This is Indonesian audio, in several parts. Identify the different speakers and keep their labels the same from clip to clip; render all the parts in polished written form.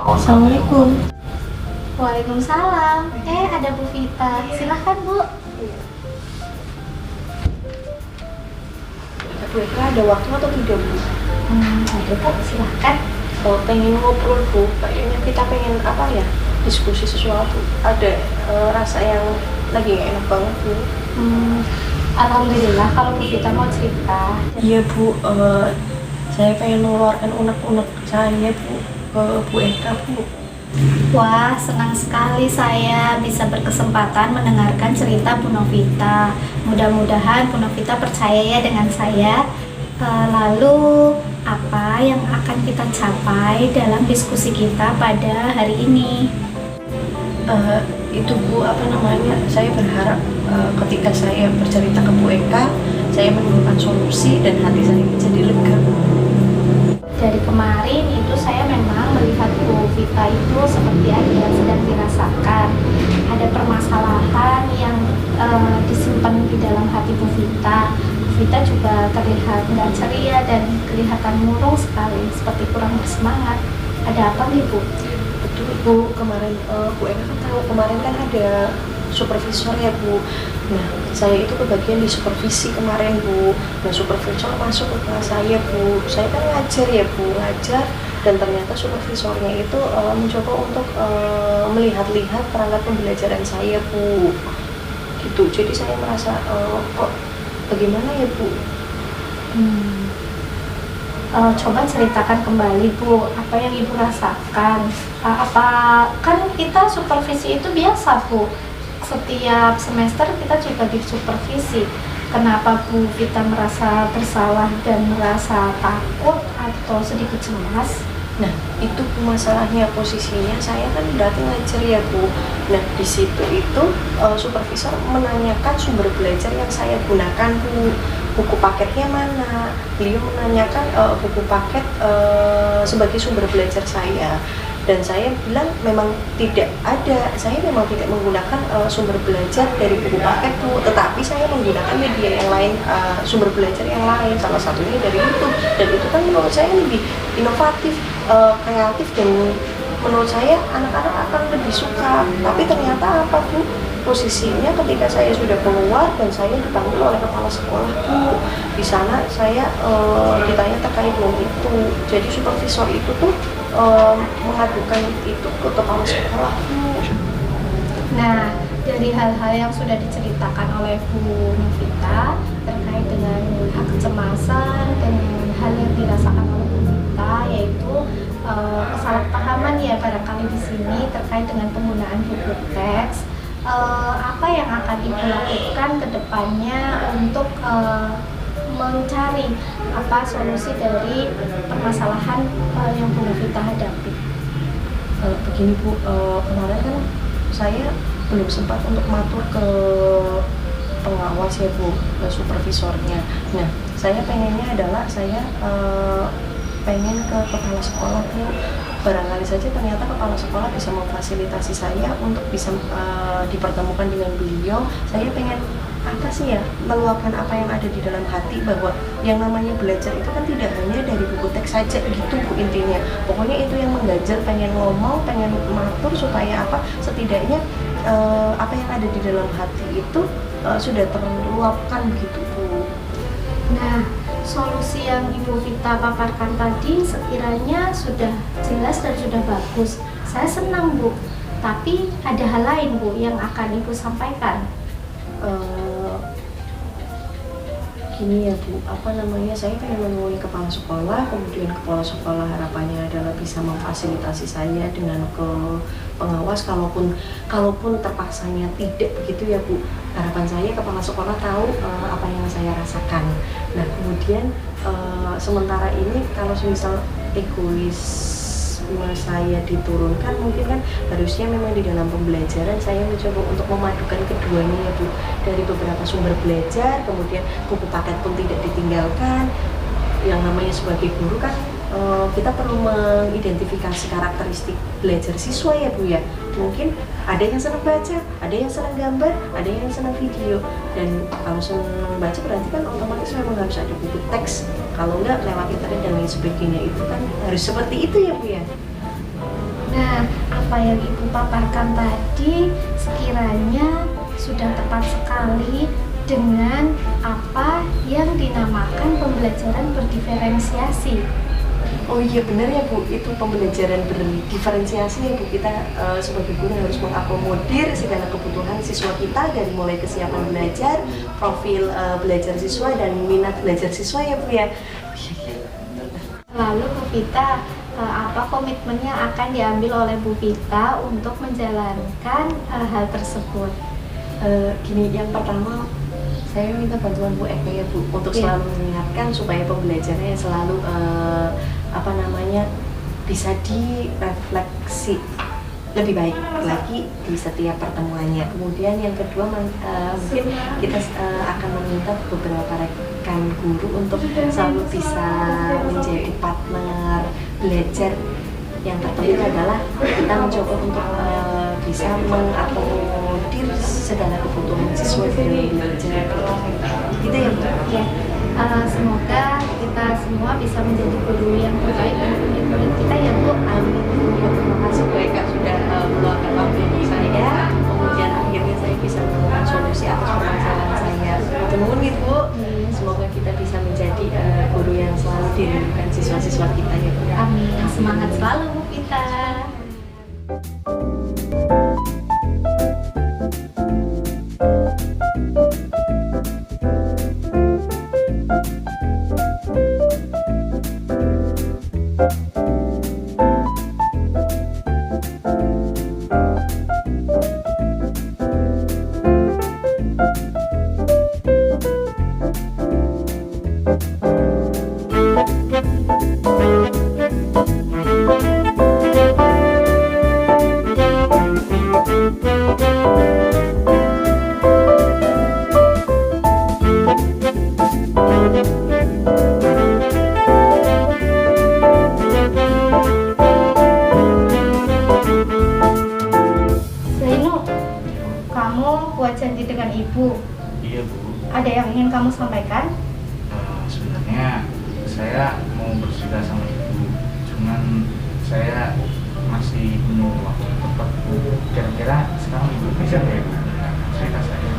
Speaker 1: Assalamualaikum.
Speaker 2: Waalaikumsalam. Ada Bu Vita. Silahkan Bu.
Speaker 1: Bu Eka ada waktu atau tidak, Bu?
Speaker 2: Ada Bu, silahkan.
Speaker 1: Pengen ngobrol, Bu. Kayaknya kita pengen apa ya? Diskusi sesuatu. Ada rasa yang lagi nggak enak banget, Bu.
Speaker 2: Alhamdulillah kalau Bu Vita mau cerita.
Speaker 1: Iya, Bu. Saya pengen mengeluarkan unek-unek saya, Bu, ke Bu Eka, Bu.
Speaker 2: Wah, senang sekali saya bisa berkesempatan mendengarkan cerita Bu Novita. Mudah-mudahan Bu Novita percaya ya dengan saya. Lalu apa yang akan kita capai dalam diskusi kita pada hari ini?
Speaker 1: Itu, Bu, saya berharap ketika saya bercerita ke Bu Eka, saya menemukan solusi dan hati saya menjadi lega, Bu.
Speaker 2: Dari kemarin itu saya memang melihat Bu Vita itu seperti ada yang sedang dirasakan. Ada permasalahan yang disimpan di dalam hati Bu Vita. Bu Vita juga terlihat nggak ceria dan kelihatan murung sekali, seperti kurang bersemangat. Ada apa nih, Bu?
Speaker 1: Betul, Bu. Kemarin Bu Eka kan tahu kemarin kan ada supervisor ya, Bu. Nah, saya itu kebagian di supervisi kemarin, Bu. Nah, supervisor masuk ke kelas saya, Bu. Saya kan ngajar ya, Bu, ngajar. Dan ternyata supervisornya itu mencoba untuk melihat-lihat perangkat pembelajaran saya, Bu. Gitu. Jadi saya merasa kok bagaimana ya, Bu?
Speaker 2: Coba ceritakan kembali, Bu, apa yang Ibu rasakan. Kan kita supervisi itu biasa, Bu. Setiap semester kita juga disupervisi. Kenapa Bu Vita merasa bersalah dan merasa takut atau sedikit cemas?
Speaker 1: Nah, itu masalahnya, posisinya saya kan berarti ngajar ya, Bu. Nah, di situ itu supervisor menanyakan sumber belajar yang saya gunakan, Bu. Buku paketnya mana? Beliau menanyakan buku paket sebagai sumber belajar saya. Dan saya bilang memang tidak ada, saya memang tidak menggunakan sumber belajar dari buku paket, Bu, tetapi saya menggunakan media yang lain, sumber belajar yang lain, salah satunya dari YouTube. Dan itu kan menurut saya lebih inovatif, kreatif, dan menurut saya anak-anak akan lebih suka. Tapi ternyata apa, Bu? Posisinya ketika saya sudah keluar dan saya dipanggil oleh kepala sekolah, Bu. Di sana saya ditanya terkait dengan itu. Jadi supervisor itu tuh mengadukan itu ke kepala sekolah, Bu.
Speaker 2: Nah, dari hal-hal yang sudah diceritakan oleh Bu Novita terkait dengan kecemasan dan hal yang dirasakan oleh Bu Vita, yaitu kesalahpahaman ya barangkali di sini terkait dengan penggunaan buku teks. Apa yang akan Ibu lakukan ke depannya untuk mencari solusi dari permasalahan yang Bu Novita hadapi?
Speaker 1: Begini, Bu, kemarin kan saya belum sempat untuk matur ke pengawas ya, Bu, ke supervisornya. Nah, saya pengennya adalah saya pengen ke kepala sekolah, Bu. Barangkali saja ternyata kepala sekolah bisa memfasilitasi saya untuk bisa dipertemukan dengan beliau. Saya pengen meluapkan apa yang ada di dalam hati, bahwa yang namanya belajar itu kan tidak hanya dari buku teks saja gitu, Bu, intinya. Pokoknya itu yang mengganjal, pengen ngomong, pengen matur supaya setidaknya apa yang ada di dalam hati itu sudah terluapkan gitu, Bu.
Speaker 2: Nah, solusi yang Ibu Vita paparkan tadi sekiranya sudah jelas dan sudah bagus. Saya senang, Bu. Tapi ada hal lain, Bu, yang akan Ibu sampaikan.
Speaker 1: Gini ya Bu, saya pengen menemui kepala sekolah, kemudian kepala sekolah harapannya adalah bisa memfasilitasi saya dengan ke pengawas, kalaupun terpaksanya tidak begitu ya Bu. Harapan saya kepala sekolah tahu apa yang saya rasakan. Nah kemudian sementara ini kalau misal egoisme saya diturunkan, mungkin kan harusnya memang di dalam pembelajaran saya mencoba untuk memadukan keduanya ya Bu, dari beberapa sumber belajar, kemudian buku paket pun tidak ditinggalkan. Yang namanya sebagai guru kan kita perlu mengidentifikasi karakteristik belajar siswa ya Bu ya. Mungkin ada yang senang baca, ada yang senang gambar, ada yang senang video. Dan kalau senang baca berarti kan otomatis memang harus ada buku teks. Kalau enggak lewat internet dan lain sebagainya, itu kan harus seperti itu ya Bu ya.
Speaker 2: Nah, apa yang Ibu paparkan tadi sekiranya sudah tepat sekali dengan apa yang dinamakan pembelajaran berdiferensiasi.
Speaker 1: Oh iya benar ya Bu, itu pembelajaran berdiferensiasi ya Bu. Kita sebagai guru harus mengakomodir segala kebutuhan siswa kita, dari mulai kesiapan belajar, profil belajar siswa, dan minat belajar siswa ya Bu ya.
Speaker 2: Lalu Bu Vita, apa komitmennya akan diambil oleh Bu Vita untuk menjalankan hal tersebut?
Speaker 1: Gini, yang pertama saya minta bantuan Bu Eka ya Bu, untuk selalu mengingatkan supaya pembelajarannya selalu bisa direfleksi lebih baik lagi di setiap pertemuannya. Kemudian yang kedua mungkin kita akan meminta beberapa rekan guru untuk selalu bisa menjadi partner belajar. Yang terpenting adalah kita mencoba untuk bisa mengakomodir segala kebutuhan siswa dalam belajar. Gitu ya Bu?
Speaker 2: Ya. Semoga kita semua bisa menjadi guru yang terbaik untuk murid-murid kita ya Bu.
Speaker 1: Amin. Terima kasih Bu Eka sudah meluangkan waktu untuk saya. Kemudian akhirnya saya bisa menemukan solusi atas permasalahan saya. Nuwun nih Bu. Semoga kita bisa menjadi guru yang selalu dirindukan siswa-siswa kita ya Bu.
Speaker 2: Amin. Semangat selalu Bu Vita. Buat janji dengan Ibu.
Speaker 3: Iya Bu.
Speaker 2: Ada yang ingin kamu sampaikan?
Speaker 3: Sebenarnya saya mau bercerita sama Ibu, cuman saya masih menunggu waktu tepat Bu. Kira-kira sekarang Ibu bisa nggak cerita saya?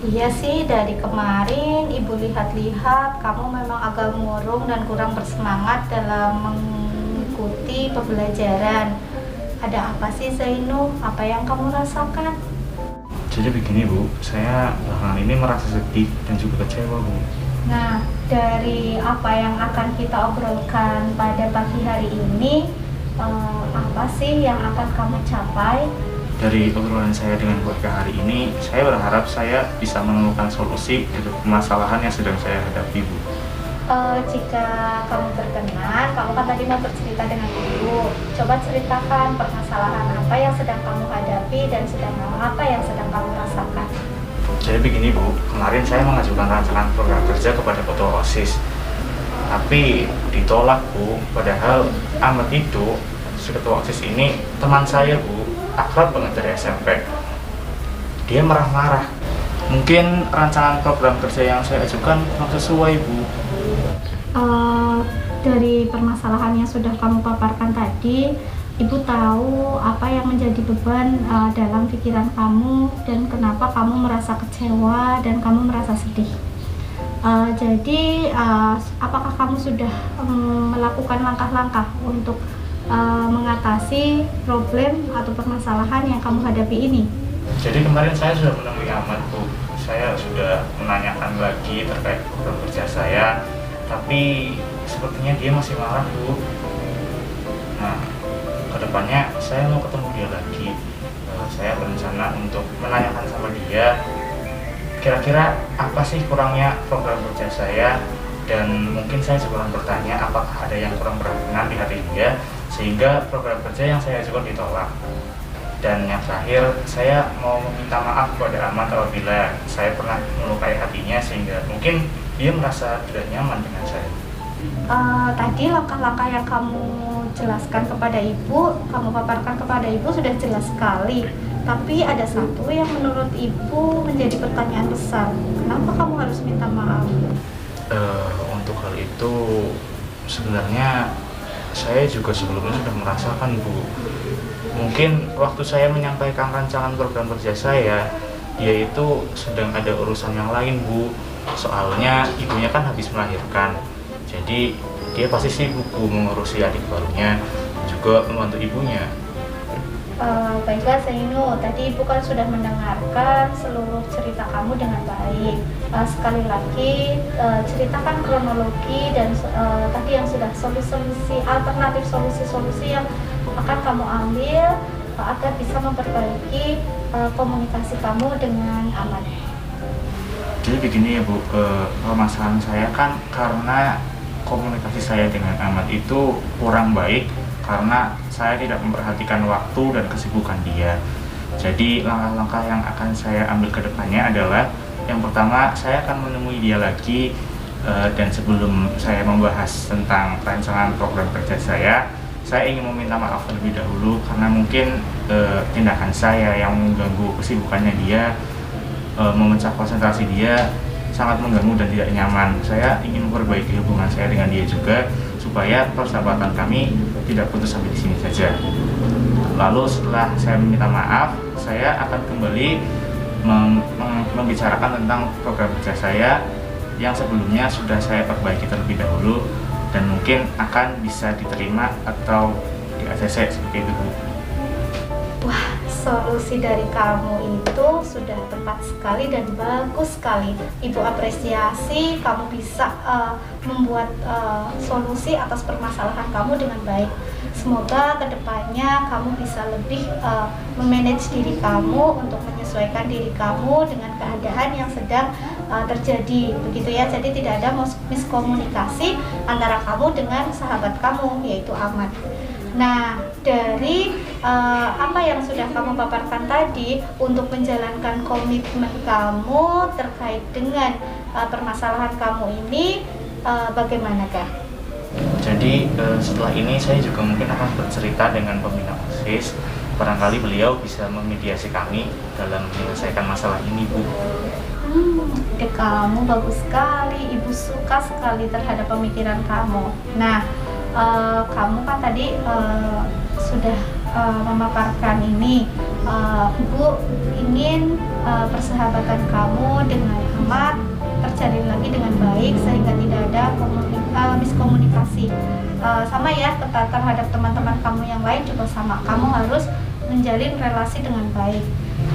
Speaker 2: Iya sih, dari kemarin Ibu lihat-lihat kamu memang agak murung dan kurang bersemangat dalam mengikuti pembelajaran. Ada apa sih Zainu? Apa yang kamu rasakan?
Speaker 3: Jadi begini Bu, saya belakangan ini merasa sedih dan juga kecewa Bu.
Speaker 2: Nah, dari apa yang akan kita obrolkan pada pagi hari ini, apa sih yang akan kamu capai?
Speaker 3: Dari obrolan saya dengan keluarga hari ini, saya berharap saya bisa menemukan solusi untuk permasalahan yang sedang saya hadapi Bu.
Speaker 2: Jika kamu berkenan, kamu kan tadi mau bercerita dengan Ibu. Coba ceritakan permasalahan apa yang sedang kamu hadapi dan apa yang sedang kamu rasakan.
Speaker 3: Jadi begini Bu, kemarin saya mengajukan rancangan program kerja kepada ketua OSIS, tapi ditolak Bu. Padahal Ahmad itu, si ketua OSIS ini teman saya Bu, akrab banget dari SMP. Dia marah-marah. Mungkin rancangan program kerja yang saya ajukan kurang sesuai Bu.
Speaker 2: Dari permasalahan yang sudah kamu paparkan tadi, Ibu tahu apa yang menjadi beban dalam pikiran kamu dan kenapa kamu merasa kecewa dan kamu merasa sedih. Jadi, apakah kamu sudah melakukan langkah-langkah untuk mengatasi problem atau permasalahan yang kamu hadapi ini?
Speaker 3: Jadi kemarin saya sudah menemui Ahmad, Bu. Saya sudah menanyakan lagi terkait program kerja saya, tapi sepertinya dia masih marah, Bu. Nah, kedepannya saya mau ketemu dia lagi. Saya berencana untuk menanyakan sama dia kira-kira apa sih kurangnya program kerja saya, dan mungkin saya juga akan bertanya apakah ada yang kurang berkenan di hati dia sehingga program kerja yang saya ajukan ditolak. Dan yang terakhir, saya mau meminta maaf kepada Ahmad apabila saya pernah melukai hatinya sehingga mungkin dia merasa tidak nyaman dengan saya.
Speaker 2: Tadi langkah-langkah yang kamu jelaskan kepada ibu, kamu paparkan kepada ibu sudah jelas sekali. Tapi ada satu yang menurut ibu menjadi pertanyaan besar. Kenapa kamu harus minta maaf?
Speaker 3: Untuk hal itu sebenarnya saya juga sebelumnya sudah merasakan, Bu. Mungkin waktu saya menyampaikan rancangan program kerja saya, dia itu sedang ada urusan yang lain, Bu. Soalnya ibunya kan habis melahirkan. Jadi dia pasti sibuk, Bu, mengurusi adik barunya, juga membantu ibunya.
Speaker 2: Baiklah Zainu, tadi ibu kan sudah mendengarkan seluruh cerita kamu dengan baik. Sekali lagi ceritakan kronologi dan tadi yang sudah solusi-solusi alternatif, solusi-solusi yang akan kamu ambil agar bisa memperbaiki komunikasi kamu dengan Ahmad.
Speaker 3: Jadi begini ya, Bu, permasalahan saya kan karena komunikasi saya dengan Ahmad itu kurang baik karena saya tidak memperhatikan waktu dan kesibukan dia. Jadi langkah-langkah yang akan saya ambil ke depannya adalah yang pertama, saya akan menemui dia lagi, dan sebelum saya membahas tentang rancangan program kerja saya ingin meminta maaf terlebih dahulu karena mungkin tindakan saya yang mengganggu kesibukannya dia, memecah konsentrasi dia, sangat mengganggu dan tidak nyaman. Saya ingin memperbaiki hubungan saya dengan dia juga supaya persahabatan kami tidak putus sampai di sini saja. Lalu setelah saya meminta maaf, saya akan kembali membicarakan tentang program kerja saya yang sebelumnya sudah saya perbaiki terlebih dahulu dan mungkin akan bisa diterima atau di-ACC seperti itu, Bu.
Speaker 2: Wah, solusi dari kamu itu sudah tepat sekali dan bagus sekali. Ibu apresiasi kamu bisa membuat solusi atas permasalahan kamu dengan baik. Semoga kedepannya kamu bisa lebih memanage diri kamu untuk menyesuaikan diri kamu dengan keadaan yang sedang terjadi, begitu ya. Jadi tidak ada miskomunikasi antara kamu dengan sahabat kamu, yaitu Ahmad. Nah, dari apa yang sudah kamu paparkan tadi untuk menjalankan komitmen kamu terkait dengan permasalahan kamu ini, bagaimanakah?
Speaker 3: Jadi setelah ini saya juga mungkin akan bercerita dengan pembina OSIS. Barangkali beliau bisa memediasi kami dalam menyelesaikan masalah ini, Bu.
Speaker 2: Ide kamu bagus sekali, ibu suka sekali terhadap pemikiran kamu. Nah, kamu kan tadi sudah memaparkan ini, ibu ingin persahabatan kamu dengan Ahmad terjalin lagi dengan baik sehingga tidak ada miskomunikasi. Sama ya, terhadap teman-teman kamu yang lain juga sama. Kamu harus menjalin relasi dengan baik.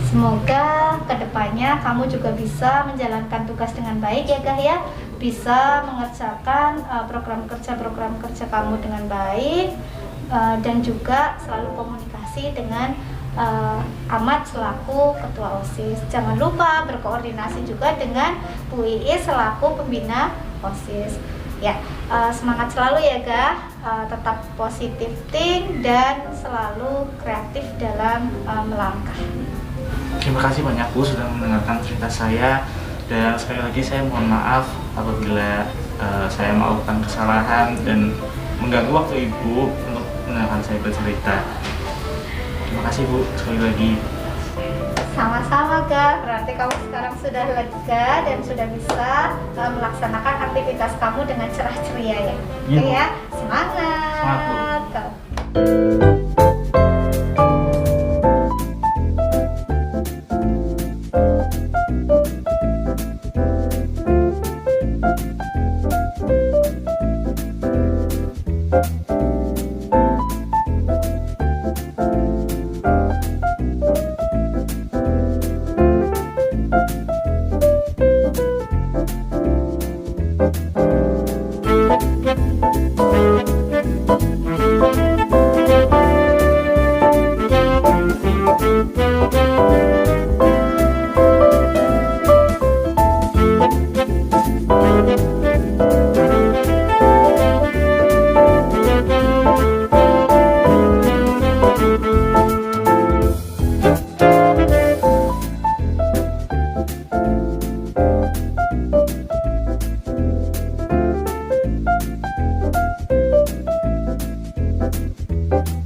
Speaker 2: Semoga kedepannya kamu juga bisa menjalankan tugas dengan baik ya Kak ya, bisa mengerjakan program kerja kamu dengan baik, dan juga selalu komunikasi dengan Ahmad selaku ketua OSIS. Jangan lupa berkoordinasi juga dengan Bu Iis selaku pembina OSIS. Ya, semangat selalu ya Kak, tetap positif think dan selalu kreatif dalam melangkah.
Speaker 3: Terima kasih banyak, Bu, sudah mendengarkan cerita saya, dan sekali lagi saya mohon maaf apabila saya melakukan kesalahan dan mengganggu waktu Ibu untuk mendengarkan saya bercerita. Terima kasih, Bu, sekali lagi.
Speaker 2: Sama-sama Kak, berarti kamu sekarang sudah lega dan sudah bisa melaksanakan aktivitas kamu dengan cerah ceria ya.
Speaker 3: Iya,
Speaker 2: Oke
Speaker 3: Bu.
Speaker 2: ya, semangat Kak. Bu.